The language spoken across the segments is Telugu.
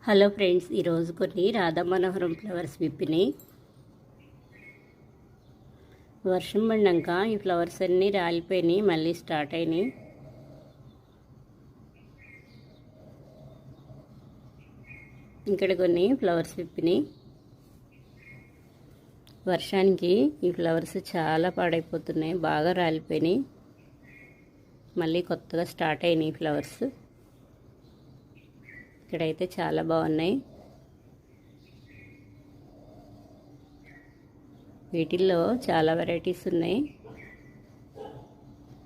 హలో ఫ్రెండ్స్, ఈరోజు కొన్ని రాధా మనోహరం ఫ్లవర్స్ విప్పినాయి. వర్షం పడినాక ఈ ఫ్లవర్స్ అన్నీ రాలిపోయినాయి, మళ్ళీ స్టార్ట్ అయినాయి. ఇక్కడ కొన్ని ఫ్లవర్స్ విప్పినాయి. వర్షానికి ఈ ఫ్లవర్స్ చాలా పాడైపోతున్నాయి, బాగా రాలిపోయినాయి. మళ్ళీ కొత్తగా స్టార్ట్ అయినాయి ఫ్లవర్స్. ఇక్కడైతే చాలా బాగున్నాయి. వీటిల్లో చాలా వెరైటీస్ ఉన్నాయి.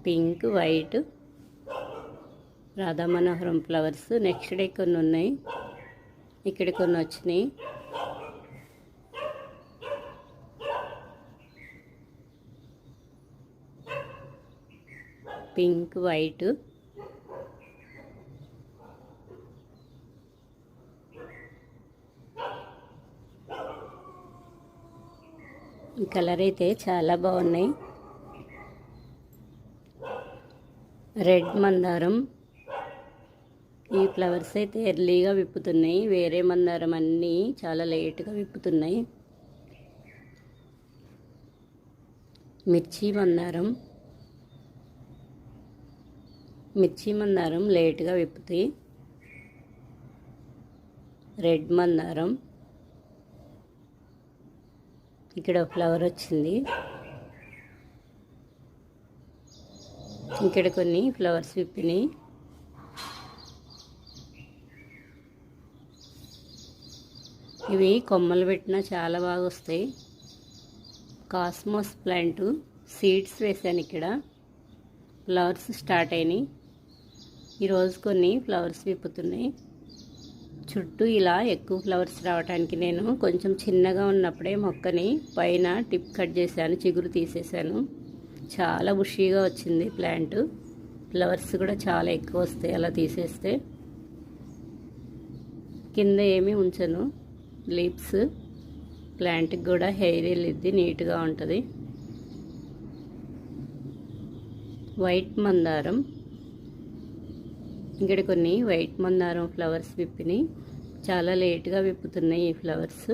పింక్, వైట్, రాధా మనోహరం ఫ్లవర్స్. నెక్స్ట్ డే కొన్ని ఉన్నాయి, ఇక్కడ కొన్ని వచ్చినాయి. పింక్, వైట్, ఈ కలర్ అయితే చాలా బాగున్నాయి. రెడ్ మందారం. ఈ ఫ్లవర్స్ అయితే ఎర్లీగా విప్పుతున్నాయి, వేరే మందారం అన్నీ చాలా లేట్గా విప్పుతున్నాయి. మిర్చి మందారం. మిర్చి మందారం లేట్గా విప్పుతాయి. రెడ్ మందారం. ఇక్కడ ఫ్లవర్ వచ్చింది. ఇక్కడ కొన్ని ఫ్లవర్స్ విప్పినాయి. ఇవి కొమ్మలు పెట్టినా చాలా బాగా వస్తాయి. కాస్మోస్ ప్లాంట్ సీడ్స్ వేసాను. ఇక్కడ ఫ్లవర్స్ స్టార్ట్ అయినాయి. ఈరోజు కొన్ని ఫ్లవర్స్ విప్పుతున్నాయి. చుట్టూ ఇలా ఎక్కువ ఫ్లవర్స్ రావడానికి నేను కొంచెం చిన్నగా ఉన్నప్పుడే మొక్కని పైన టిప్ కట్ చేశాను, చిగురు తీసేసాను. చాలా బుషీగా వచ్చింది ప్లాంట్. ఫ్లవర్స్ కూడా చాలా ఎక్కువ వస్తాయి అలా తీసేస్తే. కింద ఏమీ ఉంచను, లీవ్స్. ప్లాంట్కి కూడా హెయిర్ వెళ్ళిద్ది, నీట్గా ఉంటుంది. వైట్ మందారం. ఇక్కడ కొన్ని వైట్ మందారం ఫ్లవర్స్ విప్పినాయి. చాలా లేట్గా విప్పుతున్నాయి ఈ ఫ్లవర్స్.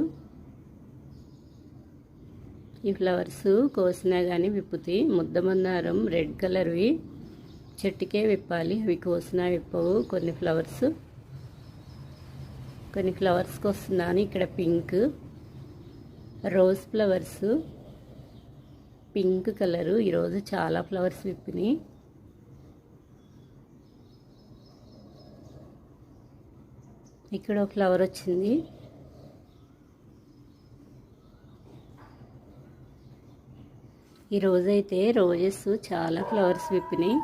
ఈ ఫ్లవర్స్ కోసినా కానీ విప్పుతాయి. ముద్ద మందారం రెడ్ కలర్వి చెట్టుకే విప్పాలి, అవి కోసినా విప్పవు. కొన్ని ఫ్లవర్స్కి వస్తున్నాను. ఇక్కడ pink, rose flowers, pink colour. ఈరోజు చాలా ఫ్లవర్స్ విప్పినాయి. ఇక్కడ ఫ్లవర్ వచ్చింది. ఈరోజైతే రోజెస్ చాలా ఫ్లవర్స్ విప్పినాయి.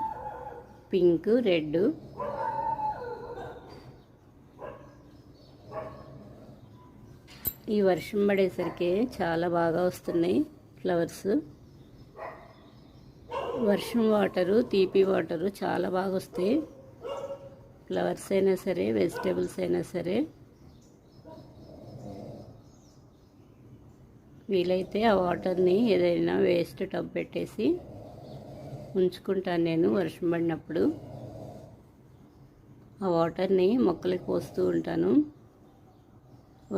Pink, red. ఈ వర్షం పడేసరికి చాలా బాగా వస్తున్నాయి ఫ్లవర్స్. వర్షం వాటరు, తీపి వాటరు చాలా బాగా వస్తాయి. ఫ్లవర్స్ అయినా సరే, వెజిటేబుల్స్ అయినా సరే. వీలైతే ఆ వాటర్ని ఏదైనా వేస్ట్ టబ్ పెట్టేసి ఉంచుకుంటాను నేను వర్షం పడినప్పుడు. ఆ వాటర్ని మొక్కలకి పోస్తూ ఉంటాను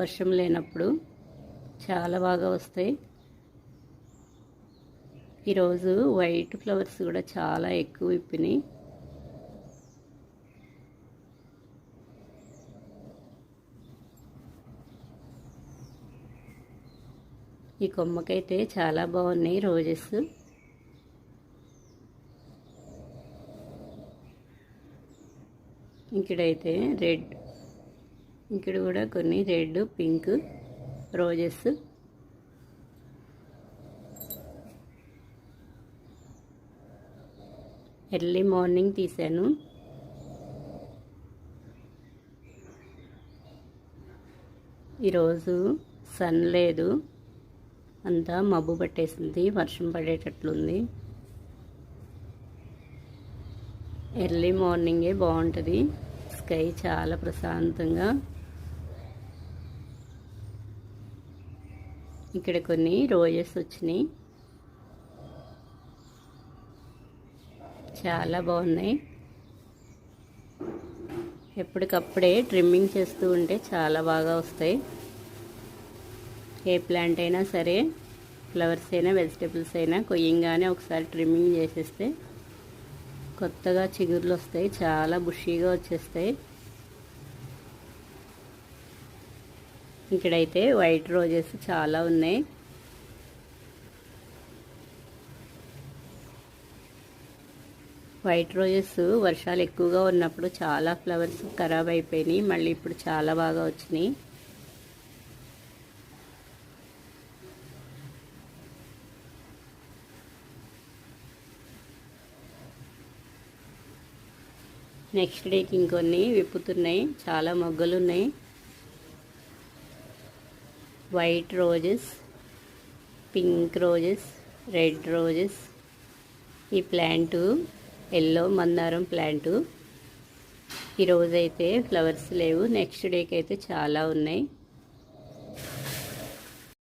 వర్షం లేనప్పుడు. చాలా బాగా వస్తాయి. ఈరోజు వైట్ ఫ్లవర్స్ కూడా చాలా ఎక్కువ విప్పినాయి. ఈ కొమ్మకైతే చాలా బాగున్నాయి రోజెస్. ఇక్కడైతే రెడ్. ఇక్కడ కూడా కొన్ని red, pink roses. Early morning తీసాను. ఈరోజు సన్ లేదు, అంతా మబ్బు పట్టేసింది, వర్షం పడేటట్లుంది. ఎర్లీ మార్నింగే బాగుంటుంది, స్కై చాలా ప్రశాంతంగా. ఇక్కడ కొన్ని రోజెస్ వచ్చినాయి, చాలా బాగున్నాయి. ఎప్పటికప్పుడే ట్రిమ్మింగ్ చేస్తూ ఉంటే చాలా బాగా వస్తాయి. ఏ ప్లాంట్ అయినా సరే, ఫ్లవర్స్ అయినా వెజిటేబుల్స్ అయినా కొయ్యంగానే ఒకసారి ట్రిమ్మింగ్ చేసేస్తే కొత్తగా చిగుర్లు వస్తాయి, చాలా బుషీగా వచ్చేస్తాయి. ఇక్కడైతే వైట్ రోజెస్ చాలా ఉన్నాయి. వైట్ రోజెస్ వర్షాలు ఎక్కువగా ఉన్నప్పుడు చాలా ఫ్లవర్స్ ఖరాబ్ అయిపోయినాయి, మళ్ళీ ఇప్పుడు చాలా బాగా వచ్చినాయి. నెక్స్ట్ డేకి ఇంకొన్ని విప్పుతున్నాయి, చాలా మొగ్గలు ఉన్నాయి. White roses, pink roses, red roses. ఈ ప్లాంటు ఎల్లో మందారం ప్లాంటు. ఈరోజైతే ఫ్లవర్స్ లేవు, నెక్స్ట్ డేకి అయితే చాలా ఉన్నాయి.